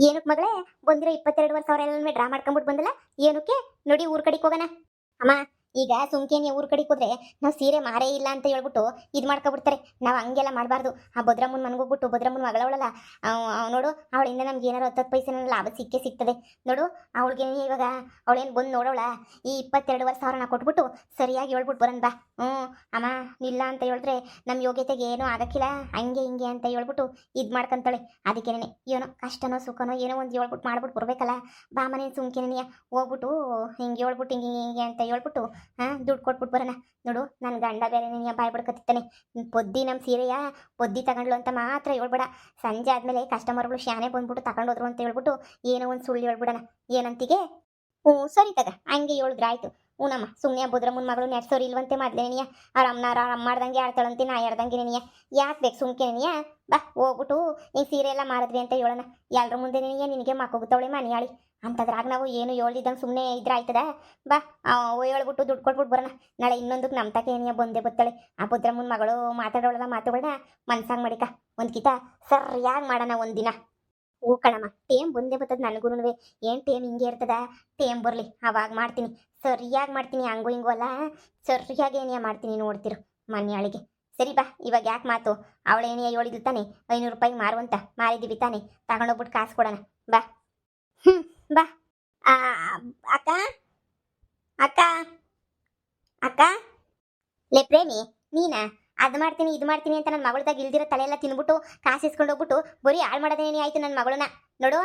ಏನಕ್ಕೆ ಮಗಳೇ ಬಂದಿರೋ 22,000 ಎಲ್ಲ ಡ್ರಾ ಮಾಡ್ಕೊಂಬಿಟ್ಟು ಬಂದಲ್ಲ ಏನಕ್ಕೆ? ನೋಡಿ ಊರ್ ಕಡೆಗೆ ಹೋಗೋಣ. ಅಮ್ಮ, ಈಗ ಸುಮ್ಕೇನಿ ಊರ್ ಕಡೆಗೆ ಹೋದ್ರೆ ನಾವು ಸೀರೆ ಮಾರೇ ಇಲ್ಲ ಅಂತ ಹೇಳ್ಬಿಟ್ಟು ಇದು ಮಾಡ್ಕೊಬಿಡ್ತಾರೆ. ನಾವು ಹಂಗೆಲ್ಲ ಮಾಡಬಾರ್ದು. ಆ ಭದ್ರಮ್ಮನ ಮನ್ಗೋಗ್ಬಿಟ್ಟು ಭದ್ರಮ್ಮನ ಮಗಳವಳಲ್ಲ, ನೋಡು ಅವಳಿಂದ ನಮ್ಗೆ ಏನಾರು 10 ಪೈಸೆ ಲಾಭ ಸಿಕ್ಕೇ ಸಿಗ್ತದೆ ನೋಡು. ಅವಳಿಗೆ ಇವಾಗ ಅವಳೇನು ಬಂದು ನೋಡೋಳ ಈ 22,000 ಕೊಟ್ಬಿಟ್ಟು ಸರಿಯಾಗಿ ಹೇಳ್ಬಿಟ್ಟು ಬರೋಣ ಬಾ. ಅಮ್ಮ, ಇಲ್ಲ ಅಂತ ಹೇಳಿದ್ರೆ ನಮ್ಮ ಯೋಗ್ಯತೆಗೆ ಏನೂ ಆಗಕ್ಕಿಲ್ಲ, ಹಂಗೆ ಹಿಂಗೆ ಅಂತ ಹೇಳ್ಬಿಟ್ಟು ಇದು ಮಾಡ್ಕೊಂತಾಳೆ. ಅದಕ್ಕೇನೆ ಏನೋ ಕಷ್ಟನೋ ಸುಖನೋ ಏನೋ ಒಂದು ಹೇಳ್ಬಿಟ್ಟು ಮಾಡ್ಬಿಟ್ಟು ಬರ್ಬೇಕಲ್ಲ. ಬಾ ಮನೆ ಸುಮ್ಕೇನೆ ಹೋಗ್ಬಿಟ್ಟು ಹಿಂಗೆ ಹೇಳ್ಬಿಟ್ಟು ಹಿಂಗೆ ಹಿಂಗೆ ಅಂತ ಹೇಳ್ಬಿಟ್ಟು ದುಡ್ಡು ಕೊಟ್ಬಿಟ್ಟು ಬರೋಣ. ನೋಡು ನನ್ನ ಗಂಡ ಬೇರೆ ನೀನು ಬಾಯ್ ಬಿಡ್ಕೊತಿತ್ತಾನೆ. ಪೊದ್ದಿ ನಮ್ಮ ಸೀರೆಯ ಪೊದ್ದಿ ತಗೊಂಡ್ಲು ಅಂತ ಮಾತ್ರ ಹೇಳ್ಬೇಡ. ಸಂಜೆ ಆದಮೇಲೆ ಕಸ್ಟಮರ್ಗಳು ಶಾನೆ ಬಂದ್ಬಿಟ್ಟು ತಗೊಂಡೋದ್ರು ಅಂತ ಹೇಳ್ಬಿಟ್ಟು ಏನೋ ಒಂದು ಸುಳ್ಳು ಹೇಳ್ಬಿಡೋಣ. ಏನಂತಿಗೆ? ಸರಿ ತಗ, ಹಂಗೆ ಹೇಳಿದ್ರೆ ಆಯ್ತು. ಹೂನಮ್ಮ, ಸುಮ್ಮನೆ ಭದ್ರಮ್ಮನ ಮಗಳು ನೆಡ್ಸೋರು ಇಲ್ವಂತೆ ಮೊದಲೇನಿಯ. ಅವ್ರ ಅಮ್ಮ ಮಾಡ್ದಂಗೆ ಆಡ್ತಾಳಂತೆ, ನಾ ಹೇಳ್ದಂಗೆ ನೆನೆಯ. ಯಾಕೆ ಬೇಕು ಸುಮ್ಕೆನೆಯ? ಬಾ ಹೋಗ್ಬಿಟ್ಟು ಈ ಸೀರೆ ಎಲ್ಲ ಮಾರಿದ್ವಿ ಅಂತ ಹೇಳೋಣ. ಎಲ್ಲರ ಮುಂದೆ ನಿನಗೆ ಮಕ್ಕೋಗುತ್ತವಳೆ ಮನೆಯಾಳಿ ಅಂತದ್ರಾಗ ನಾವು ಏನು ಹೇಳ್ದಿದ್ದಂಗೆ ಸುಮ್ಮನೆ ಇದ್ರೆ ಆಯ್ತದ? ಬಾ ಹೇಳ್ಬಿಟ್ಟು ದುಡ್ಡು ಕೊಟ್ಬಿಟ್ಟು ಬರೋಣ. ನಾಳೆ ಇನ್ನೊಂದಕ್ಕೆ ನಮ್ಮ ತಕ ಏನಿಯ ಬಂದೇ ಬತ್ತಾಳೆ. ಆ ಭದ್ರಮ್ಮನ ಮಗಳು ಮಾತಾಡೋಳಲ್ಲ ಮಾತುಗಳನ್ನ ಮನ್ಸಾಗ ಮಾಡಿಕ ಒಂದು ಕಿತ ಸರಿಯಾಗಿ ಮಾಡೋಣ ಒಂದಿನ. ಹೂ ಕಣಮ್ಮ, ಟೇಮ್ ಬಂದೇ ಬರ್ತದ ನನಗೂ. ಏನು ಟೇಮ್ ಹಿಂಗೆ ಇರ್ತದ? ಟೇಮ್ ಬರಲಿ ಅವಾಗ ಮಾಡ್ತೀನಿ, ಸರಿಯಾಗಿ ಮಾಡ್ತೀನಿ. ಹಂಗು ಹಿಂಗೂ ಅಲ್ಲ, ಸರಿಯಾಗಿ ಏನಿಯ ಮಾಡ್ತೀನಿ ನೋಡ್ತಿರು ಮನೆಯಾಳಿಗೆ. ಸರಿ ಬಾ, ಇವಾಗ ಯಾಕೆ ಮಾತು? ಅವಳೇನಿಯ ಹೇಳಿದ್ಲು ತಾನೆ 500 ರೂಪಾಯಿಗೆ ಮಾರುವಂತ, ಮಾರಿದ್ದೀವಿ ತಾನೆ, ತಗೊಂಡೋಗ್ಬಿಟ್ಟು ಕಾಸು ಕೊಡೋಣ ಬಾ. ಬಾ. ಅಕ್ಕ ಅಕ್ಕ ಅಕ್ಕ, ಲೇ ಪ್ರೇಮಿ, ನೀನಾ? ಅದು ಮಾಡ್ತೀನಿ ಇದು ಮಾಡ್ತೀನಿ ಅಂತ ನನ್ನ ಮಗಳದಾಗ ಇಲ್ದಿರೋ ತಲೆಯೆಲ್ಲ ತಿನ್ಬಿಟ್ಟು ಕಾಸು ಇಸ್ಕೊಂಡು ಹೋಗ್ಬಿಟ್ಟು ಬರೀ ಹಾಳು ಮಾಡೋದೇನೇ ಆಯ್ತು ನನ್ನ ಮಗಳನ್ನ. ನೋಡು,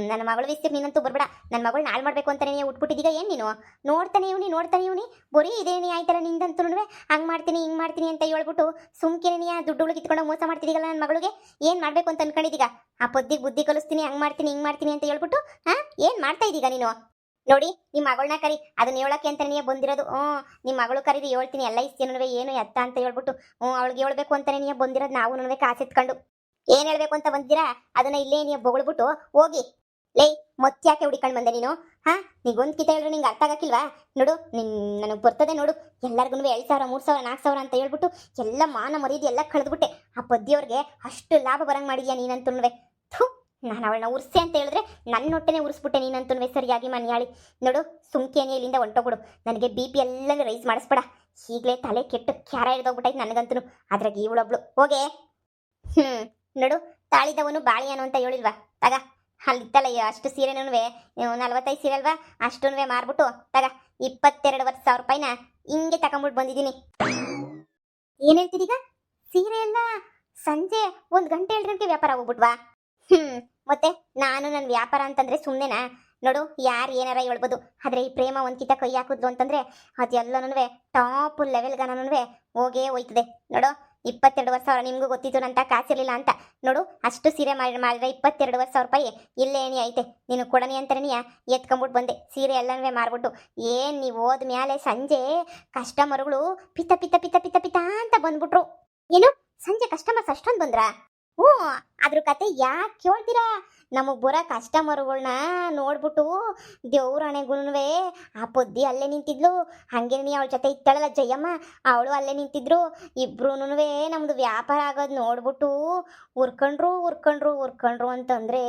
ನನ್ನ ಮಗಳು ವಿಸ್ತೀರ್ ನೀನಂತೂ ಬರ್ಬೇಡ. ನನ್ನ ಮಗಳನ್ನ ಹಾಳು ಮಾಡಬೇಕು ಅಂತಾನೆ ಉಟ್ಬಿಟ್ಟಿದ್ದೀಗ ಏನು ನೀನು? ನೋಡ್ತಾನೆ ಇವನಿ ಬರೀ ಇದೇನೇ ಆಯ್ತಲ್ಲ ನಿಂದಂತೂ. ಹಂಗೆ ಮಾಡ್ತೀನಿ ಹಿಂಗೆ ಮಾಡ್ತೀನಿ ಅಂತ ಹೇಳ್ಬಿಟ್ಟು ಸುಮ್ಕೆನೆಯ ದುಡ್ಡುಗಳು ಕಿತ್ಕೊಂಡು ಮೋಸ ಮಾಡ್ತಿದ್ದೀಗಲ್ಲ ನನ್ನ ಮಗಳಿಗೆ. ಏನು ಮಾಡಬೇಕು ಅಂತ ಅನ್ಕೊಂಡಿದ್ದೀಗ? ಆ ಪೊದ್ದಿಗೆ ಬುದ್ಧಿ ಕಲಿಸ್ತೀನಿ, ಹಂಗೆ ಮಾಡ್ತೀನಿ ಹಿಂಗೆ ಮಾಡ್ತೀನಿ ಅಂತ ಹೇಳ್ಬಿಟ್ಟು ಏನು ಮಾಡ್ತಾ ಇದ್ದೀಗ ನೀನು? ನೋಡಿ, ನಿಮ್ಮ ಮಗಳನ್ನ ಕರಿ, ಅದನ್ನ ಹೇಳಕ್ಕೆ ಅಂತಾನೆ ಬಂದಿರೋದು. ನಿಮ್ಮ ಮಗಳು ಕರೀರಿ, ಹೇಳ್ತೀನಿ ಎಲ್ಲ ಇಸ್ತೀನೂ ಏನು ಎತ್ತ ಅಂತ ಹೇಳ್ಬಿಟ್ಟು. ಅವಳಿಗೆ ಹೇಳ್ಬೇಕು ಅಂತಾನೆ ನೀ ಬಂದಿರೋದು. ನಾವು ಕಾಸು ಎತ್ಕೊಂಡು ಏನು ಹೇಳ್ಬೇಕು ಅಂತ ಬಂದಿರಾ ಅದನ್ನ ಇಲ್ಲೇ ನೀವು ಬೊಗಳ್ಬಿಟ್ಟು ಹೋಗಿ. ಲೇ, ಯಾಕೆ ಹುಡಿಕೊಂಡು ಬಂದೆ ನೀನು? ನೀಗೊಂದು ಕಿತ ಹೇಳಿದ್ರೆ ನಿಂಗೆ ಅರ್ಥ ಆಗಕ್ಕಿಲ್ವಾ? ನೋಡು, ನನಗೆ ಬರ್ತದೆ ನೋಡು. ಎಲ್ಲರಿಗೂ 2,000 3,000 4,000 ಅಂತ ಹೇಳ್ಬಿಟ್ಟು ಎಲ್ಲ ಮಾನ ಮರ್ಯಾದೆ ಎಲ್ಲ ಕಳೆದ್ಬಿಟ್ಟೆ. ಆ ಪದ್ದಿಯವ್ರಿಗೆ ಅಷ್ಟು ಲಾಭ ಬರಂಗೆ ಮಾಡಿದ್ಯಾ ನೀನಂತೂ. ನಾನು ಅವಳನ್ನ ಉರ್ಸೆ ಅಂತ ಹೇಳಿದ್ರೆ ನನ್ನ ಹೊಟ್ಟೆನೇ ಉರಿಸ್ಬಿಟ್ಟೆ ನೀನಂತೂ ಸರಿಯಾಗಿ ಮನೆಯಾಳಿ. ನೋಡು, ಸುಮ್ಕೇನೆ ಇಲ್ಲಿಂದ ಹೊಂಟೋಗ್ಬಿಡು. ನನಗೆ BP ಎಲ್ಲ ರೈಸ್ ಮಾಡಿಸ್ಬೇಡ. ಈಗಲೇ ತಲೆ ಕೆಟ್ಟು ಕ್ಯಾರ ಹಿಡ್ದೋಗ್ಬಿಟ್ಟೈತೆ ನನಗಂತೂ. ಅದ್ರಾಗ ಇವಳೊಬ್ಳು ಹೋಗೆ. ನೋಡು, ತಾಳಿದವನು ಬಾಳಿಯನು ಅಂತ ಹೇಳಿಲ್ವಾ? ತಗ, ಅಲ್ಲಿತ್ತಲ್ಲ ಅಷ್ಟು ಸೀರೆನೂ 45 ಸೀರೆ ಅಲ್ವಾ, ಅಷ್ಟೂ ಮಾರ್ಬಿಟ್ಟು ತಗ 22,000 ರೂಪಾಯಿನ ಹಿಂಗೆ ತಗೊಂಬಿಟ್ಟು ಬಂದಿದ್ದೀನಿ. ಏನು ಹೇಳ್ತಿದ್ದೀಗ? ಸೀರೆ ಎಲ್ಲ ಸಂಜೆ 1 ಗಂಟೆ 2 ಗಂಟೆಗೆ ವ್ಯಾಪಾರ ಹೋಗ್ಬಿಟ್ವಾ? ಮತ್ತೆ ನಾನು ನನ್ನ ವ್ಯಾಪಾರ ಅಂತಂದ್ರೆ ಸುಮ್ಮನೆನಾ? ನೋಡು, ಯಾರು ಏನಾರ ಹೇಳ್ಬೋದು, ಆದರೆ ಈ ಪ್ರೇಮ ಒಂದ್ಕಿತ ಕೈ ಹಾಕಿದ್ಲು ಅಂತಂದ್ರೆ ಅದೆಲ್ಲನೂ ಟಾಪ್ ಲೆವೆಲ್ಗನೂ ಹೋಗೇ ಹೋಯ್ತದೆ. ನೋಡು, 22,000 ನಿಮಗೂ ಗೊತ್ತಿತ್ತು ನಂತ ಕಾಸಿರಲಿಲ್ಲ ಅಂತ. ನೋಡು, ಅಷ್ಟು ಸೀರೆ ಮಾಡಿದ್ರೆ 22,000 ರೂಪಾಯಿ ಇಲ್ಲೇ ಏನಿ ಐತೆ. ನೀನು ಕೊಡನಿ ಅಂತಾನೆ ಎತ್ಕೊಂಬಿಟ್ಟು ಬಂದೆ ಸೀರೆ ಎಲ್ಲನೂ ಮಾರ್ಬಿಟ್ಟು. ಏನು ನೀವು ಹೋದ್ಮೇಲೆ ಸಂಜೆ ಕಸ್ಟಮರ್ಗಳು ಪಿತ ಪಿತ ಪಿತ ಪಿತ ಪಿತ ಅಂತ ಬಂದ್ಬಿಟ್ರು. ಏನು ಸಂಜೆ ಕಸ್ಟಮರ್ಸ್ ಅಷ್ಟೊಂದು ಬಂದ್ರಾ? ಅದ್ರ ಕತೆ ಯಾಕೆ ಕೇಳ್ತೀರಾ? ನಮಗೆ ಬರೋ ಕಸ್ಟಮರ್ಗಳನ್ನ ನೋಡ್ಬಿಟ್ಟು ದೇವ್ರಾಣೆಗೂನುವೆ ಆ ಪೊದ್ದಿ ಅಲ್ಲೇ ನಿಂತಿದ್ಲು. ಹಾಗೆ ಅವಳ ಜೊತೆ ಇತ್ತಳಲ್ಲ ಜಯಮ್ಮ, ಅವಳು ಅಲ್ಲೇ ನಿಂತಿದ್ರು. ಇಬ್ರುನುವೆ ನಮ್ದು ವ್ಯಾಪಾರ ಆಗೋದು ನೋಡ್ಬಿಟ್ಟು ಉರ್ಕೊಂಡ್ರು ಅಂತಂದ್ರೆ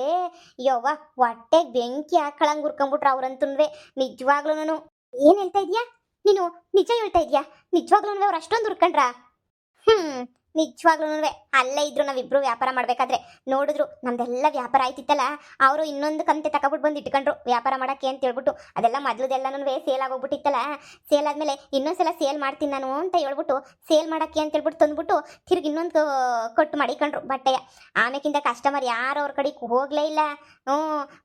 ಯವ್ವ ಹೊಟ್ಟೆಗೆ ಬೆಂಕಿ ಹಾಕಳಂಗೆ ಉರ್ಕೊಂಡ್ಬಿಟ್ರು ಅವ್ರಂತೂ. ನಿಜವಾಗ್ಲೂ ಏನು ಹೇಳ್ತಾ ಇದೀಯಾ ನೀನು? ನಿಜ ಹೇಳ್ತಾ ಇದೀಯಾ? ನಿಜವಾಗ್ಲೂ ಅವ್ರು ಅಷ್ಟೊಂದು ಉರ್ಕೊಂಡ್ರಾ? ನಿಜವಾಗ್ಲೂ ಅಲ್ಲೇ ಇದ್ರು. ನಾವಿಬ್ರು ವ್ಯಾಪಾರ ಮಾಡ್ಬೇಕಾದ್ರೆ ನೋಡಿದ್ರು, ನಮ್ದೆಲ್ಲ ವ್ಯಾಪಾರ ಆಯ್ತಿತ್ತಲ್ಲ, ಅವರು ಇನ್ನೊಂದು ಕಂತೆ ತಗೊಬಿಟ್ಟು ಬಂದು ಇಟ್ಕೊಂಡ್ರು ವ್ಯಾಪಾರ ಮಾಡಕ್ಕೆ ಅಂತ ಹೇಳ್ಬಿಟ್ಟು. ಅದೆಲ್ಲ ಮೊದಲದೆಲ್ಲನೂ ಸೇಲ್ ಆಗೋಗ್ಬಿಟ್ಟಿತ್ತಲ್ಲ, ಸೇಲ್ ಆದ್ಮೇಲೆ ಇನ್ನೊಂದ್ಸಲ ಸೇಲ್ ಮಾಡ್ತೀನಿ ನಾನು ಅಂತ ಹೇಳ್ಬಿಟ್ಟು ಸೇಲ್ ಮಾಡಕ್ಕೆ ಅಂತ ಹೇಳ್ಬಿಟ್ಟು ತಂದ್ಬಿಟ್ಟು ತಿರ್ಗಿ ಇನ್ನೊಂದು ಕೊಟ್ಟು ಮಾಡಿಕೊಂಡ್ರು ಬಟ್ಟೆಯ. ಆಮೇಕಿಂದ ಕಸ್ಟಮರ್ ಯಾರು ಅವ್ರ ಕಡೆಗೆ ಹೋಗ್ಲೇ ಇಲ್ಲ.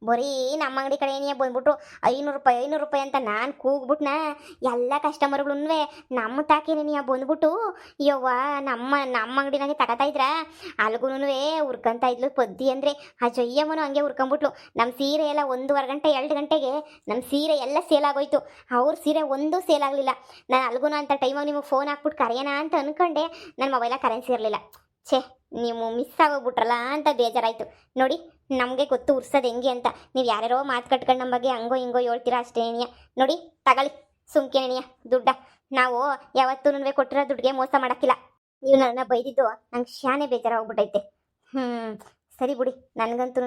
ಬರೀ ನಮ್ಮ ಅಂಗಡಿ ಕಡೆ ಏನೇ ಬಂದ್ಬಿಟ್ರು 500 ರೂಪಾಯಿ ಅಂತ ನಾನು ಕೂಗ್ಬಿಟ್ನ. ಎಲ್ಲ ಕಸ್ಟಮರ್ಗಳು ನಮ್ಮ ತಾಕೇನೇ ಬಂದ್ಬಿಟ್ಟು ಯವ್ವ ನಮ್ಮ ಅಂಗಡಿನಾಗೆ ತಗೋತಾ ಇದ್ರ. ಅಲ್ಗೂನುವೆ ಉರ್ಕೊಂತ ಇದ್ಲು ಪದ್ದಿ ಅಂದ್ರೆ. ಆ ಜಯ್ಯಮ್ಮನು ಹಂಗೆ ಉರ್ಕೊಂಬಿಟ್ಲು. ನಮ್ಮ ಸೀರೆ ಎಲ್ಲ 1.5 ಗಂಟೆ 2 ಗಂಟೆಗೆ ನಮ್ಮ ಸೀರೆ ಎಲ್ಲ ಸೇಲ್ ಆಗೋಯ್ತು. ಅವ್ರ ಸೀರೆ ಒಂದು ಸೇಲ್ ಆಗಲಿಲ್ಲ. ನಾನು ಅಲ್ಗುನ ಅಂತ ಟೈಮಾಗ ನಿಮಗೆ ಫೋನ್ ಹಾಕ್ಬಿಟ್ಟು ಕರೆಯೋಣ ಅಂತ ಅನ್ಕೊಂಡೆ. ನನ್ನ ಮೊಬೈಲಾಗ ಕರೆನ್ಸಿ ಇರಲಿಲ್ಲ. ಛೇ, ನೀವು ಮಿಸ್ ಆಗೋಗ್ಬಿಟ್ರಲ್ಲ ಅಂತ ಬೇಜಾರಾಯಿತು. ನೋಡಿ, ನಮಗೆ ಗೊತ್ತು ಉರ್ಸೋದು ಹೆಂಗೆ ಅಂತ. ನೀವು ಯಾರ್ಯಾರೋ ಮಾತು ಕಟ್ಕೊಂಡು ನಮ್ಮ ಬಗ್ಗೆ ಹಂಗೋ ಹಿಂಗೋ ಹೇಳ್ತೀರಾ ಅಷ್ಟೇನಿಯ. ನೋಡಿ ತಗೊಳ್ಳಿ ಸುಮ್ಕೆನೆಯ ದುಡ್ಡ. ನಾವು ಯಾವತ್ತೂ ಕೊಟ್ಟಿರೋ ದುಡ್ಡಿಗೆ ಮೋಸ ಮಾಡೋಕ್ಕಿಲ್ಲ. ನೀವು ನನ್ನ ಬೈದಿದ್ದು ನಂಗೆ ಶಾನೆ ಬೇಜಾರಾಗ್ಬಿಟ್ಟೈತೆ. ಸರಿ ಬಿಡಿ, ನನಗಂತೂ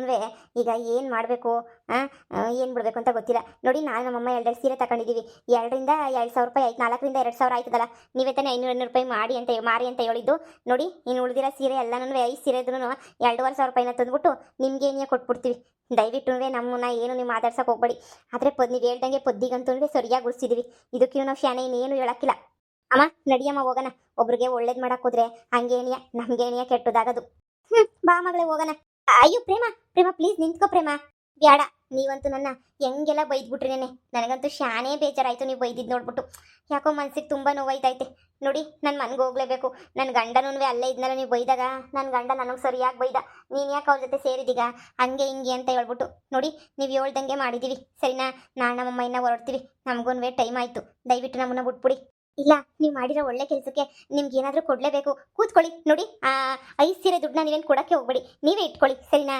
ಈಗ ಏನು ಮಾಡಬೇಕು, ಏನು ಬಿಡಬೇಕು ಅಂತ ಗೊತ್ತಿಲ್ಲ. ನೋಡಿ, ನಾನು ನಮ್ಮಮ್ಮ ಎರಡೆರಡು ಸೀರೆ ತಗೊಂಡಿದ್ದೀವಿ. 2,000 ಆಯ್ತು, 4ರಿಂದ 2,000 ಆಯ್ತದಲ್ಲ. ನೀವೇ ತಾನೇ 500 ಮಾರಿ ಅಂತ ಹೇಳಿದ್ದು. ನೋಡಿ, ಇನ್ನು ಉಳಿದಿರೋ ಸೀರೆ ಎಲ್ಲನೂ 5 ಸೀರೆದ್ರೂ 2,500 ತಂದುಬಿಟ್ಟು ನಿಮ್ಗೇನೇ ಕೊಟ್ಬಿಡ್ತೀವಿ. ದಯವಿಟ್ಟು ನಮ್ಮನ್ನ ಏನು ನೀವು ಮಾತಾಡ್ಸಕ್ಕೆ ಹೋಗ್ಬೇಡಿ. ಆದರೆ ನೀವು ಹೇಳ್ದಂಗೆ ಪೊದ್ದಿಗಂತೂ ಸರಿಯಾಗಿ ಉಳಿಸಿದ್ದೀವಿ. ಇದಕ್ಕೂ ನಾವು ಶಾನೆ ಇನ್ನೇನು ಹೇಳಕ್ಕಿಲ್ಲ. ಅಮ್ಮ ನಡಿಯಮ್ಮ ಹೋಗೋಣ. ಒಬ್ರಿಗೆ ಒಳ್ಳೇದು ಮಾಡಕ್ಕೆ ಹೋದ್ರೆ ಹಂಗೇನಿಯ ನಮ್ಗೇನಿಯ ಕೆಟ್ಟದಾಗದು. ಬಾ ಮಗಳೇ ಹೋಗೋಣ. ಅಯ್ಯೋ ಪ್ರೇಮ, ಪ್ಲೀಸ್ ನಿಂತ್ಕೋ ಪ್ರೇಮ. ಬ್ಯಾಡ, ನೀವಂತೂ ನನ್ನ ಹೆಂಗೆಲ್ಲ ಬೈದ್ಬಿಟ್ರಿ ನನಗಂತೂ ಶಾನೇ ಬೇಜಾರಾಯ್ತು ನೀವು ಬೈದಿದ್ದು ನೋಡ್ಬಿಟ್ಟು. ಯಾಕೋ ಮನ್ಸಿಗೆ ತುಂಬ ನೋವಾಯ್ತೈತೆ. ನೋಡಿ, ನನ್ನ ಮನೆಗೆ ಹೋಗ್ಲೇಬೇಕು. ನನ್ನ ಗಂಡನೂ ಅಲ್ಲೇ ಇದ್ನಲ್ಲ ನೀವು ಬೈದಾಗ. ನನ್ನ ಗಂಡ ನನಗೆ ಸರಿಯಾಗಿ ಬೈದ. ನೀನು ಯಾಕೆ ಅವ್ರ ಜೊತೆ ಸೇರಿದೀಗ ಹಂಗೆ ಹಿಂಗೆ ಅಂತ ಹೇಳ್ಬಿಟ್ಟು. ನೋಡಿ, ನೀವು ಹೇಳ್ದಂಗೆ ಮಾಡಿದ್ದೀವಿ ಸರಿನಾ. ನಾನು ನಮ್ಮಮ್ಮ ಇನ್ನ ಹೊರಡ್ತೀವಿ. ನಮಗೂ ಟೈಮ್ ಆಯಿತು. ದಯವಿಟ್ಟು ನಮ್ಮನ್ನ ಬಿಟ್ಬಿಡಿ. ಇಲ್ಲ, ನೀವು ಮಾಡಿರೋ ಒಳ್ಳೆ ಕೆಲಸಕ್ಕೆ ನಿಮ್ಗೆ ಏನಾದರೂ ಕೊಡಲೇಬೇಕು. ಕೂತ್ಕೊಳ್ಳಿ. ನೋಡಿ, 5 ಸೀರೆ ದುಡ್ಡನ್ನ ನೀವೇನು ಕೊಡೋಕ್ಕೆ ಹೋಗ್ಬೇಡಿ, ನೀವೇ ಇಟ್ಕೊಳ್ಳಿ ಸರಿನಾ.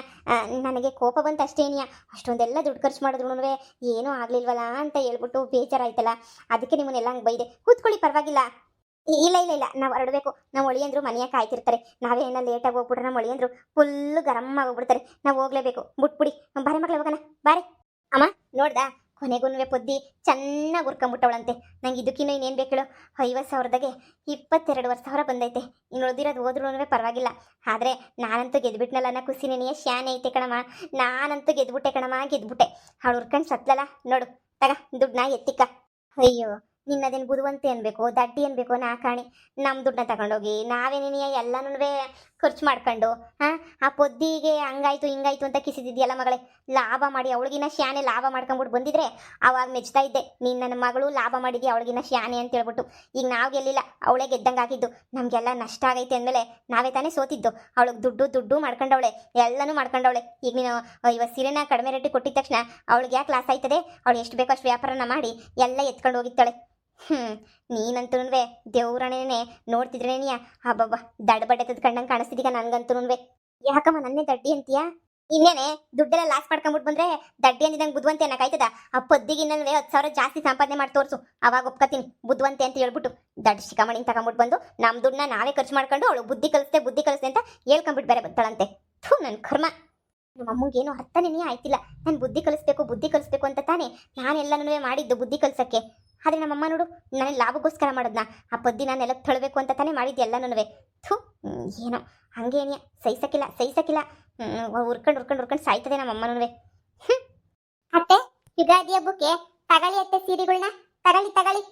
ನನಗೆ ಕೋಪ ಬಂತು ಅಷ್ಟೇನಿಯ. ಅಷ್ಟೊಂದೆಲ್ಲ ದುಡ್ಡು ಖರ್ಚು ಮಾಡಿದ್ರು ಏನೂ ಆಗಲಿಲ್ವಲ್ಲ ಅಂತ ಹೇಳ್ಬಿಟ್ಟು ಬೇಜಾರಾಯ್ತಲ್ಲ. ಅದಕ್ಕೆ ನಿಮ್ಮನ್ನೆಲ್ಲ ಹಂಗೆ ಬೈದೆ. ಕೂತ್ಕೊಳ್ಳಿ, ಪರವಾಗಿಲ್ಲ. ಇಲ್ಲ ನಾವು ಹೊರಡಬೇಕು. ನಮ್ಮ ಒಳಿಯಂದ್ರು ಮನೆಯಾಗ ಕಾಯ್ತಿರ್ತಾರೆ. ನಾವೇ ಏನೋ ಲೇಟಾಗಿ ಹೋಗ್ಬಿಟ್ರೆ ನಮ್ಮ ಒಳಿಯಂದ್ರು ಫುಲ್ಲು ಗರಮ್ ಆಗೋಗ್ಬಿಡ್ತಾರೆ. ನಾವು ಹೋಗ್ಲೇಬೇಕು. ಬಿಟ್ಬಿಡಿ. ಬಾರೆ ಮಕ್ಳು ಹೋಗೋಣ ಬಾರೆ. ಅಮ್ಮ ನೋಡ್ದಾ, ಕೊನೆಗೂ ಪೊದ್ದಿ ಚೆನ್ನಾಗಿ ಹುರ್ಕೊಂಬಿಟ್ಟವಳಂತೆ. ನಂಗೆ ಇದಕ್ಕಿನ್ನೂ ಇನ್ನೇನು ಬೇಕೇಳು. 50,000ದಾಗೆ 22,000 ಬಂದೈತೆ. ಇನ್ನು ಉಳಿದಿರೋದು ಹೋದ್ರೂ ಪರವಾಗಿಲ್ಲ. ಆದರೆ ನಾನಂತೂ ಗೆದ್ಬಿಟ್ನಲ್ಲ ಅನ್ನೋ ಖುಷಿ ನೆನೆಯ ಶಾನೆ ಐತೆ ಕಣಮ್ಮ. ನಾನಂತೂ ಗೆದ್ಬಿಟ್ಟೆ ಕಣಮ್ಮ, ಗೆದ್ಬಿಟ್ಟೆ. ಅವಳು ಹುರ್ಕೊಂಡು ಸತ್ಲಲ್ಲ. ನೋಡು, ತಗ ದುಡ್ಡನ್ನ ಎತ್ತಿಕ್ಕ. ಅಯ್ಯೋ, ನಿನ್ನದೇನು ಬುದುವಂತೆ ಅನ್ಬೇಕು, ದಡ್ಡಿ ಅನ್ಬೇಕು ನಾ ಕಾಣಿ. ನಮ್ಮ ದುಡ್ಡನ್ನ ತಗೊಂಡೋಗಿ ನಾವೇನೇನಿಯ ಎಲ್ಲನೂ ಖರ್ಚು ಮಾಡ್ಕೊಂಡು ಆ ಪೊದ್ದಿಗೆ ಹಂಗಾಯ್ತು ಹಿಂಗಾಯ್ತು ಅಂತ ಕಿಸಿದಿದ್ಯಲ್ಲ ಮಗಳೇ. ಲಾಭ ಮಾಡಿ ಅವಳಿಗಿನ ಶಾನೆ ಲಾಭ ಮಾಡ್ಕೊಂಬಿಟ್ಟು ಬಂದಿದ್ರೆ ಅವಾಗ ಮೆಚ್ತಾ ಇದ್ದೆ. ನೀನು ನನ್ನ ಮಗಳು ಲಾಭ ಮಾಡಿದ್ಯಾ ಅವಳಿಗಿನ ಶಾನೆ ಅಂತ ಹೇಳ್ಬಿಟ್ಟು. ಈಗ ನಾವು ಗೆಲ್ಲಿಲ್ಲ, ಅವಳೇ ಗೆದ್ದಂಗೆ ಆಗಿದ್ದು. ನಮಗೆಲ್ಲ ನಷ್ಟ ಆಗೈತೆ ಅಂದಮೇಲೆ ನಾವೇ ತಾನೇ ಸೋತಿದ್ದು. ಅವಳಿಗೆ ದುಡ್ಡು ಮಾಡ್ಕೊಂಡವಳೆ, ಎಲ್ಲನೂ ಮಾಡ್ಕೊಂಡವಳೆ. ಈಗ ನೀನು ಇವತ್ತು ಸೀರೆನ ಕಡಿಮೆ ರೇಟಿಗೆ ಕೊಟ್ಟಿದ ತಕ್ಷಣ ಅವಳಿಗೆ ಯಾಕೆ ಲಾಸ್ ಆಯ್ತದೆ? ಅವಳು ಎಷ್ಟು ಬೇಕೋ ಅಷ್ಟು ವ್ಯಾಪಾರನ ಮಾಡಿ ಎಲ್ಲ ಎತ್ಕೊಂಡು ಹೋಗಿತ್ತಾಳೆ. ನೀನಂತೂ ದೇವ್ರಣೇನೆ ನೋಡ್ತಿದ್ರೇನಿಯ ಹಬ್ಬಬ್ಬ ದಡ್ಬಡ್ಡೆ ಕಂಡಂಗೆ ಕಾಣಿಸ್ತಿದ್ದೀಗ ನನಗಂತೂ. ಯಾಕಮ್ಮ ನನ್ನೇ ದಡ್ಡಿ ಅಂತೀಯಾ? ಇನ್ನೇನೆ ದುಡ್ಡೆಲ್ಲ ಲಾಸ್ ಮಾಡ್ಕೊಂಬಿಟ್ಟು ಬಂದ್ರೆ ದಡ್ಡಿ ಅಂದಿದಂಗೆ ಬುದ್ಧಿವಂತೆ ಅನ್ನಕಾಯ್ತದ? ಆ ಪೊದ್ದಿಗೆ ಇನ್ನೊಂದು 10,000 ಜಾಸ್ತಿ ಸಂಪಾದನೆ ಮಾಡಿ ತೋರಿಸು, ಅವಾಗ ಒಪ್ಕೋತೀನಿ ಬುದ್ಧಿವಂತೆ ಅಂತ ಹೇಳ್ಬಿಟ್ಟು. ದಡ್ಡ ಶಿಖಾಮಣಿನ ತಗೊಂಬಿಟ್ಟು ಬಂದು ನಮ್ಮ ದುಡ್ಡನ್ನ ನಾವೇ ಖರ್ಚು ಮಾಡ್ಕೊಂಡು ಅವಳು ಬುದ್ಧಿ ಕಲಿಸ್ತೆ ಅಂತ ಹೇಳ್ಕೊಂಬಿಟ್ಟು ಬೇರೆ ಬರ್ತಾಳಂತೆ. ನನ್ನ ಕರ್ಮ. ನಮ್ಮ ಅಮ್ಮಂಗೇನು ಅರ್ಥನೇ ಆಯ್ತಿಲ್ಲ. ನಾನು ಬುದ್ಧಿ ಕಲಿಸ್ಬೇಕು ಅಂತ ತಾನೇ ನಾನೆಲ್ಲನೂ ಮಾಡಿದ್ದು ಬುದ್ಧಿ ಕಲ್ಸಕ್ಕೆ. ಆದರೆ ನಮ್ಮಮ್ಮ ನೋಡು, ನಾನು ಲಾಭಕ್ಕೋಸ್ಕರ ಮಾಡೋದನ್ನ ಆ ಪದ್ದಿ ನಾನು ಎಲ್ಲ ತೊಳಬೇಕು ಅಂತ ತಾನೇ ಮಾಡಿದ್ದೆ ಎಲ್ಲನೂ. ಏನೋ ಹಂಗೇನಿಯ ಸಹಿಸಕ್ಕಿಲ್ಲ. ಹುರ್ಕೊಂಡು ಸಾಯ್ತದೆ ನಮ್ಮಮ್ಮನೂ. ಅತ್ತೆ, ಯುಗಾದಿ ಹಬ್ಬಕ್ಕೆ ತಗಳಿ ಅತ್ತೆ ಸೀರೆಗಳನ್ನ, ತಗಳಿ.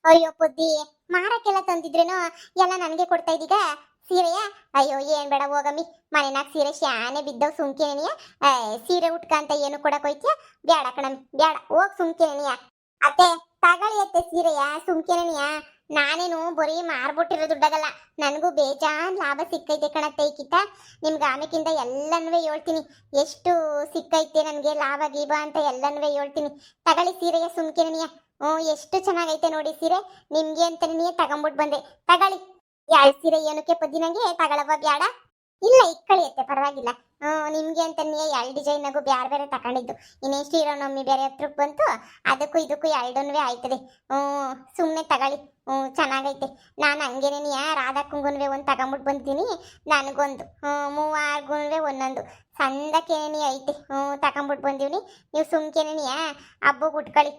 ಅಯ್ಯೋ ಪುದ್ದಿ, ಮಾರಕ್ಕೆಲ್ಲ ತಂದಿದ್ರೇನೋ ಎಲ್ಲ ನನಗೆ ಕೊಡ್ತಾ ಇದ್ದೀಗ ಸೀರೆಯ? ಅಯ್ಯೋ ಏನ್ ಬೇಡ ಹೋಗಮ್ಮಿ, ಮನೆನಾಗ ಸೀರೆ ಶಾನೆ ಬಿದ್ದವ್ ಸುಮ್ಕೆನೆಯ. ಸೀರೆ ಉಟ್ಕ ಅಂತ ಏನು ಕೊಡಕ್ ಹೋಯ್ತಿಯ? ಬ್ಯಾಡ ಕಣಮ್ಮಿ, ಬ್ಯಾಡ, ಹೋಗ್ ಸುಮ್ಕೆನೆಯ. ಅತ್ತೆ ತಗಳಿ ಅತ್ತೆ ಸೀರೆಯ, ಸುಮ್ಕೆನೆಯ. ನಾನೇನು ಬರೀ ಮಾರ್ಬಿಟ್ಟಿರೋ ದುಡ್ಡಾಗಲ್ಲ, ನನಗೂ ಬೇಜಾನ್ ಲಾಭ ಸಿಕ್ಕೈತೆ ಕಣತ್ತೆ. ಈಕಿತ ನಿಮ್ಗೆ ಆಮೇಕಿಂದ ಎಲ್ಲನೂ ಹೇಳ್ತೀನಿ, ಎಷ್ಟು ಸಿಕ್ಕೈತೆ ನನಗೆ ಲಾಭ ಗೀಬ ಅಂತ ಎಲ್ಲನೂ ಹೇಳ್ತೀನಿ. ತಗಳಿ ಸೀರೆಯ ಸುಮ್ಕೆನೆಯ. ಎಷ್ಟು ಚೆನ್ನಾಗೈತೆ ನೋಡಿ ಸೀರೆ. ನಿಮ್ಗೆ ಅಂತಾನೆ ತಗೊಂಬಿಟ್ಟು ಬಂದೆ. ತಗಳಿ. ಯಾಳ್ ಸೀರೆ ಏನಕ್ಕೆ ಪದ್ದಿ ನಂಗೆ ತಗೊಳವ? ಬ್ಯಾಡ. ಇಲ್ಲ ಇಕ್ಕಳಿಯತ್ತೆ, ಪರವಾಗಿಲ್ಲ. ನಿಮ್ಗೆ ಅಂತಾನೆ 2 ಡಿಸೈನಾಗು ಬೇರೆ ತಗೊಂಡಿದ್ದು. ಇನ್ನೇನು ಶ್ರೀರಾಮನವಮಿ ಬೇರೆ ಹತ್ರಕ್ಕೆ ಬಂತು, ಅದಕ್ಕೂ ಇದಕ್ಕೂ 2 ಆಯ್ತದೆ. ಸುಮ್ಮನೆ ತಗೊಳ್ಳಿ. ಚೆನ್ನಾಗೈತೆ. ನಾನು ಹಂಗೇನೇನಿಯ ರಾಧಾಕ್ಕಂಗುನ್ವೆ ಒಂದು ತಗೊಂಬಿಟ್ಟು ಬಂದಿದ್ದೀನಿ. ನನಗೊಂದು 3 ಒಂದೊಂದು ಸಣ್ಣದಕ್ಕೇನೇನಿ ಐತೆ. ತಗೊಂಬಿಟ್ಟು ಬಂದೀವಿ. ನೀವು ಸುಮ್ಕೆನೇನಿಯ ಹಬ್ಬಕ್ಕೆ ಉಟ್ಕೊಳ್ಳಿ.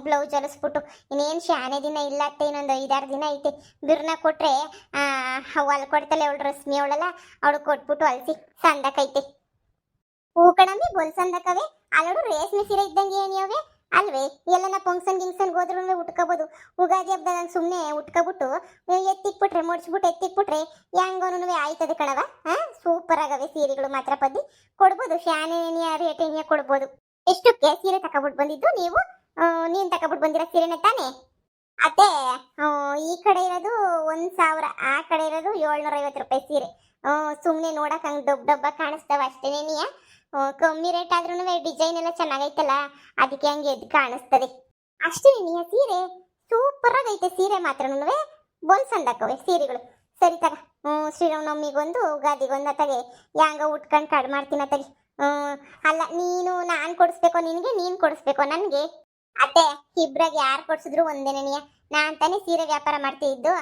ಬ್ಲೌಸ್ ಹೊಲಿಸ್ಬಿಟ್ಟು ಇನ್ನೇನು ಶಾನೆ ದಿನ ಇಲ್ಲತ್ತೆ, ಇನ್ನೊಂದು 5-6 ದಿನ ಐತೆ. ಬಿರ್ನ ಕೊಟ್ರೆ ಹೊಲ್ಕೊಡ್ತಾಳೆ ಅವಳು, ರಶ್ಮಿ ಅವಳಲ್ಲ, ಅವಳು ಕೊಟ್ಬಿಟ್ಟು ಹೊಲಿಸಿ ಸಂದಕೈತೆ. ಹೂ ಕಣಮ್ಮಿ ಬೋಲ್ ಸಂದಕವೇ. ಅಲ್ಲೋಡು ರೇಷ್ಮೆ ಸೀರೆ ಇದ್ದಂಗೆ ಏನಿಯವೆ ಅಲ್ವೇ? ಎಲ್ಲನ ಫಂಕ್ಷನ್ಗೆ ಹೋದ್ರೂ ಉಟ್ಕೋಬೋದು. ಉಗಾದಿ ಹಬ್ಬದಾಗ ಸುಮ್ಮನೆ ಉಟ್ಕೊಬಿಟ್ಟು ಎತ್ತಿಕ್ಬಿಟ್ರೆ ಎತ್ತಿಕ್ಬಿಟ್ರೆ ಹೆಂಗೋನು ಆಯ್ತದೆ ಕಣವ. ಸೂಪರ್ ಆಗವೆ ಸೀರೆಗಳು ಮಾತ್ರ ಪದ್ದಿ. ಕೊಡ್ಬೋದು, ಶಾನೇನಿಯ ರೇಟೇನಿಯ ಕೊಡ್ಬೋದು. ಎಷ್ಟಕ್ಕೆ ಸೀರೆ ತಗೊಬಿಟ್ಟು ಬಂದಿದ್ದು ನೀವು? ನೀನು ತಗೊಬಿಟ್ಟು ಬಂದಿರೋ ಸೀರೆನೇ ತಾನೇ ಅತ್ತೆ? ಈ ಕಡೆ ಇರೋದು 1,000, ಆ ಕಡೆ ಇರೋದು 750 ರೂಪಾಯಿ ಸೀರೆ. ಸುಮ್ಮನೆ ನೋಡಕ್ ಹಂಗೆ ಡಬ್ಬ ಕಾಣಿಸ್ತಾವ ಅಷ್ಟೇನೇನಿಯ. ಕಮ್ಮಿ ರೇಟ್ ಆದ್ರೂ ಡಿಸೈನ್ ಎಲ್ಲ ಚೆನ್ನಾಗೈತಲ್ಲ, ಅದಕ್ಕೆ ಹಂಗೆ ಎದ್ದು ಕಾಣಿಸ್ತದೆ ಅಷ್ಟೇ. ನೀಯ ಸೀರೆ ಸೂಪರ್ ಆಗೈತೆ. ಸೀರೆ ಮಾತ್ರನೂ ಬೋಲ್ ಸಂದಕವೆ ಸೀರೆಗಳು. ಸರಿ ತಗ. ಶ್ರೀರಾಮನವಮಿಗೊಂದು ಉಗಾದಿಗೊಂದು ಅತ್ತಗೆ ಹೆಂಗ ಉಟ್ಕೊಂಡು ಕಡಿಮೆ ಮಾಡ್ತೀನಿ ಅತ್ತಗೆ. ಅಲ್ಲ, ನಾನು ಕೊಡಿಸ್ಬೇಕೋ ನಿನಗೆ, ನೀನು ಕೊಡಿಸ್ಬೇಕೋ ನನಗೆ? ಅತ್ತೆ ಇಬ್ರಾಗ ಯಾರು ಕೊಡ್ಸಿದ್ರು ಒಂದೇನೇನಿಯ. ನಾನು ತಾನೇ ಸೀರೆ ವ್ಯಾಪಾರ ಮಾಡ್ತಿದ್ದು.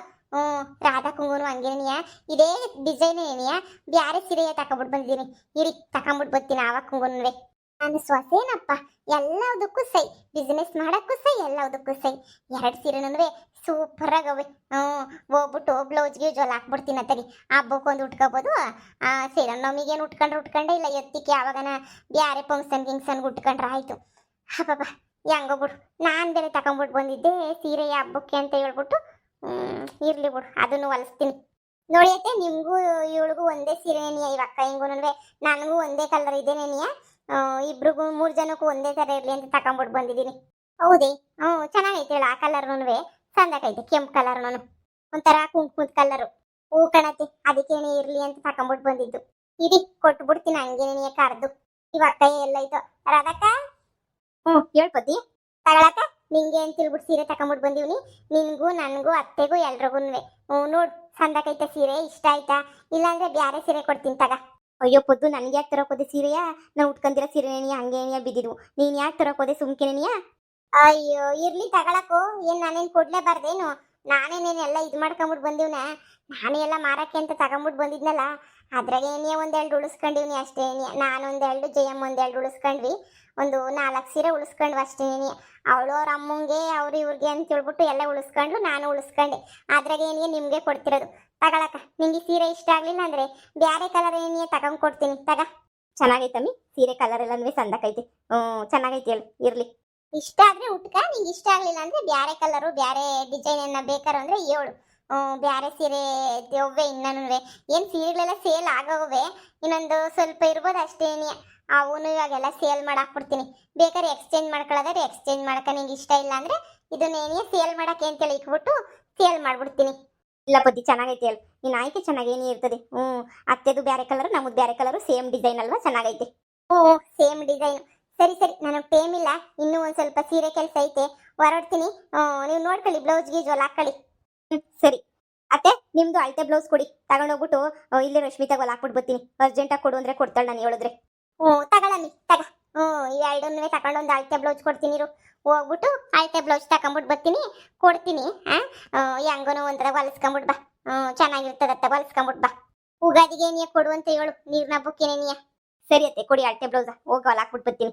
ರಾಧಾಕುಂಗುನು ಹಂಗೇನಿಯ ಇದೇ ಡಿಸೈನ್ ಏನಿಯ ಬ್ಯಾರೆ ಸೀರೆಯ ತಕೊಂಬಿಟ್ಟು ಬಂದಿದ್ದೀನಿ. ಇರಿ ತಕೊಂಬಿಟ್ಟು ಬರ್ತೀನಿ ಆವಾಗ ಕುಂಗುನುವೆ. ನಾನು ಸೊಸೇನಪ್ಪ, ಎಲ್ಲದಕ್ಕೂ ಸೈ, ಬಿಸ್ನೆಸ್ ಮಾಡಕ್ಕೂ ಸೈ, ಎಲ್ಲದಕ್ಕೂ ಸೈ. ಎರಡು ಸೀರೆನೂ ಸೂಪರ್ ಆಗವೆ. ಹೋಗ್ಬಿಟ್ಟು ಬ್ಲೌಸ್ಗೆ ಜೋಲ್ ಹಾಕ್ಬಿಡ್ತೀನಿ ಅತ್ತಗೆ. ಹಬ್ಬಕ್ಕೊಂದು ಉಟ್ಕೋಬೋದು. ಸೀರೆ ನಮಗೇನು ಉಟ್ಕೊಂಡೆ ಇಲ್ಲ, ಎತ್ತಿಕ್ಕೆ ಯಾವಾಗನ ಬ್ಯಾರೆ ಗಿಂಗ್ಸನ್ಗೆ ಉಟ್ಕೊಂಡ್ರೆ ಆಯ್ತು. ಹಬ್ಬ ಹೆಂಗೋ ಬಿಡು, ನಾನು ಬೇರೆ ತಕೊಂಬಿಟ್ಟು ಬಂದಿದ್ದೆ ಸೀರೆಯ ಹಬ್ಬಕ್ಕೆ ಅಂತ ಹೇಳ್ಬಿಟ್ಟು. ಇರ್ಲಿ ಬಿಡು, ಅದನ್ನು ಹೊಲಿಸ್ತೀನಿ. ನೋಡಿ ಅತ್ತೆ, ನಿಮಗೂ ಇವಳಿಗೂ ಒಂದೇ ಸೀರೆ ನೆನಿಯ, ಇವಾಗ ಹಿಂಗೂನುವೆ ನನಗೂ ಒಂದೇ ಕಲರ್ ಇದೆ ನೆನಿಯ. ಇಬ್ರಿಗೂ 3 ಜನಕ್ಕೂ ಒಂದೇ ಥರ ಇರಲಿ ಅಂತ ತಕೊಂಬಿಟ್ಟು ಬಂದಿದ್ದೀನಿ. ಹೌದೇ? ಚೆನ್ನಾಗೈತೆ ಹೇಳು, ಆ ಕಲರ್ನುವೆ ಚಂದಕೈತೆ, ಕೆಂಪು ಕಲರ್ನು ಒಂಥರ ಕುಂಕುಮದ ಕಲರು. ಹೂ ಕಣತೆ, ಅದಕ್ಕೇನೆ ಇರ್ಲಿ ಅಂತ ತಕೊಂಬಿಟ್ಟು ಬಂದಿದ್ದು. ಇಡಿ ಕೊಟ್ಬಿಡ್ತೀನಿ ಹಂಗೇನೆ ಕರೆದು. ಇವಾಗ ಕೈ ಎಲ್ಲೈತೋ ರಾಧಕ್ಕ. ಹೇಳ್ಪತಿ ತಗೊಳಕ, ನಿಂಗೆ ಅಂತ ತಿಳ್ಬಿಟ್ಟು ಸೀರೆ ತಕೊಂಬಿಟ್ಟು ಬಂದೀವ್ನಿ. ನಿನ್ಗೂ ನನಗೂ ಅತ್ತೆಗೂ ಎಲ್ರಿಗೂನುವೆ. ನೋಡು ಚಂದಕೈತೆ ಸೀರೆ, ಇಷ್ಟ ಆಯ್ತಾ? ಇಲ್ಲಾಂದ್ರೆ ಬ್ಯಾರೆ ಸೀರೆ ಕೊಡ್ತೀನಿ ತಗ. ಅಯ್ಯೋ ಪೊದ್ದು, ನನ್ಗೆ ಯಾಕೆ ತರೋಕೋದೆ ಸೀರೆಯಾ? ನಾನು ಉಟ್ಕೊಂದಿರೋ ಸೀರೆ ನೆನಿಯ ಹಂಗೇನಿಯ ಬಿದ್ದಿದ್ವು. ನೀನು ಯಾಕೆ ತರೋಕೋದೆ ಸುಮ್ಕೆ ನೆನಿಯ? ಅಯ್ಯೋ ಇರ್ಲಿ ತಗೊಳಕು, ಏನ್ ನಾನೇನು ಕೊಡ್ಲೇಬಾರ್ದೇನು? ನಾನೇನೇನು ಎಲ್ಲ ಇದು ಮಾಡ್ಕೊಂಬಿಟ್ಟು ಬಂದೀವ್ನ. ನಾನೇ ಎಲ್ಲ ಮಾರಕ್ಕೆ ಅಂತ ತಗೊಂಬಿಟ್ಟು ಬಂದಿದ್ನಲ್ಲ, ಅದ್ರಾಗ ಏನಿಯ ಒಂದೆರಡು ಉಳಿಸ್ಕೊಂಡಿವ್ನಿ ಅಷ್ಟೇ. ನಾನೊಂದೆರಡು, ಜಯಮ್ಮ ಒಂದೆರಡು ಉಳಿಸ್ಕೊಂಡ್ವಿ. ಒಂದು 4 ಸೀರೆ ಉಳಿಸ್ಕೊಂಡ್ವಿ ಅಷ್ಟೇ. ಅವಳು ಅವ್ರ ಅಮ್ಮಂಗೆ ಅವ್ರು ಇವ್ರಿಗೆ ಅಂತ ಹೇಳ್ಬಿಟ್ಟು ಎಲ್ಲ ಉಳಿಸ್ಕೊಂಡ್ಲು, ನಾನು ಉಳಿಸ್ಕೊಂಡೆ. ಅದ್ರಾಗ ಏನಿಯ ನಿಮ್ಗೆ ಕೊಡ್ತಿರೋದು. ತಗೊಳಕ, ನಿಂಗೆ ಸೀರೆ ಇಷ್ಟ ಆಗ್ಲಿಲ್ಲ ಅಂದ್ರೆ ಬ್ಯಾರೆ ಕಲರ್ ಏನಿಯ ತಗೊಂಡ್ ಕೊಡ್ತೀನಿ ತಗ. ಚೆನ್ನಾಗೈತಮ್ಮಿ ಸೀರೆ, ಕಲರ್ ಎಲ್ಲನೂ ಚಂದಕೈತಿ. ಚೆನ್ನಾಗೈತಿ ಹೇಳು, ಇರ್ಲಿ. ಇಷ್ಟ ಆದ್ರೆ ಉಟ್ಕ, ನಿಂಗೆ ಇಷ್ಟ ಆಗ್ಲಿಲ್ಲ ಅಂದ್ರೆ ಬ್ಯಾರೆ ಕಲರು ಬ್ಯಾರೆ ಡಿಸೈನ್ ಏನ ಬೇಕಾರು ಅಂದ್ರೆ ಹೇಳು. ಬ್ಯಾರೆ ಸೀರೆ ದೇವ್ವೆ ಇನ್ನೂ ಏನ್ ಸೀರೆಗಳೆಲ್ಲ ಸೇಲ್ ಆಗೋವೆ, ಇನ್ನೊಂದು ಸ್ವಲ್ಪ ಇರ್ಬೋದು ಅಷ್ಟೇ. ಅವನು ಇವಾಗೆಲ್ಲ ಸೇಲ್ ಮಾಡಾಕ್ಬಿಡ್ತೀನಿ. ಬೇಕಾದ್ರೆ ಎಕ್ಸ್ಚೇಂಜ್ ಮಾಡ್ಕೊಳ್ಳೋದಾದ್ರೆ ಎಕ್ಸ್ಚೇಂಜ್ ಮಾಡಕ, ನಿಂಗೆ ಇಷ್ಟ ಇಲ್ಲ ಅಂದ್ರೆ ಇದನ್ನೇನೇ ಸೇಲ್ ಮಾಡಕ್ಕೆ ಅಂತೇಳಿ ಇಕ್ಬಿಟ್ಟು ಸೇಲ್ ಮಾಡ್ಬಿಡ್ತೀನಿ. ಇಲ್ಲ ಪದ್ದಿ, ಚೆನ್ನಾಗೈತೆ ಹೇಳು, ನೀನು ಆಯ್ಕೆ ಚೆನ್ನಾಗೇನೇ ಇರ್ತದೆ. ಅತ್ತೆದು ಬ್ಯಾರೆ ಕಲರು, ನಮ್ಮದು ಬ್ಯಾರೆ ಕಲರು, ಸೇಮ್ ಡಿಸೈನ್ ಅಲ್ವಾ? ಚೆನ್ನಾಗೈತೆ. Same design. ಸರಿ ಸರಿ, ನನಗೆ ಟೈಮ್ ಇಲ್ಲ, ಇನ್ನೂ ಒಂದು ಸ್ವಲ್ಪ ಸೀರೆ ಕೆಲಸ ಐತೆ, ಹೊರಡ್ತೀನಿ. ನೀವು ನೋಡ್ಕೊಳ್ಳಿ, ಬ್ಲೌಸ್ಗೆ ಜೋಲ್ ಹಾಕೊಳ್ಳಿ. ಸರಿ ಅತ್ತೆ, ನಿಮ್ದು ಅಳತೆ ಬ್ಲೌಸ್ ಕೊಡಿ, ತಗೊಂಡೋಗ್ಬಿಟ್ಟು ಇಲ್ಲಿ ರಶ್ಮಿತಾಗ ಹೊಲ ಹಾಕ್ಬಿಟ್ಟು ಬರ್ತೀನಿ. ಅರ್ಜೆಂಟಾಗಿ ಕೊಡು ಅಂದ್ರೆ ಕೊಡ್ತಾಳೆ, ನಾನು ಹೇಳಿದ್ರೆ. ತಗೊಳ್ಳಮ್ಮಿ ತಗ. ಎರಡನ್ನೂ ತಗೊಂಡೊಂದು ಅಳತೆ ಬ್ಲೌಸ್ ಕೊಡ್ತೀನಿ ಇರು. ಹೋಗ್ಬಿಟ್ಟು ಅಳತೆ ಬ್ಲೌಸ್ ತಗೊಂಬಿಟ್ಟು ಬರ್ತೀನಿ, ಕೊಡ್ತೀನಿ. ಹೆಂಗೋನು ಒಂಥರ ಹೊಲಿಸ್ಕೊಂಬಿಟ್ಟು ಬಾ. ಚೆನ್ನಾಗಿರ್ತದತ್ತ, ಹೊಲಿಸ್ಕೊಂಬಿಟ್ಟು ಬಾ. ಉಗಾದಿಗೆ ನೀ ಕೊಡು ಅಂತ ಹೇಳು, ನೀರ್ನ ಹಬ್ಬಕ್ಕೆ ನೀಯ. ಸರಿ ಅತ್ತೆ, ಕೊಡಿ ಅಳತೆ ಬ್ಲೌಸ, ಹೋಗಿ ಹೊಲ ಹಾಕ್ಬಿಟ್ಟು ಬರ್ತೀನಿ.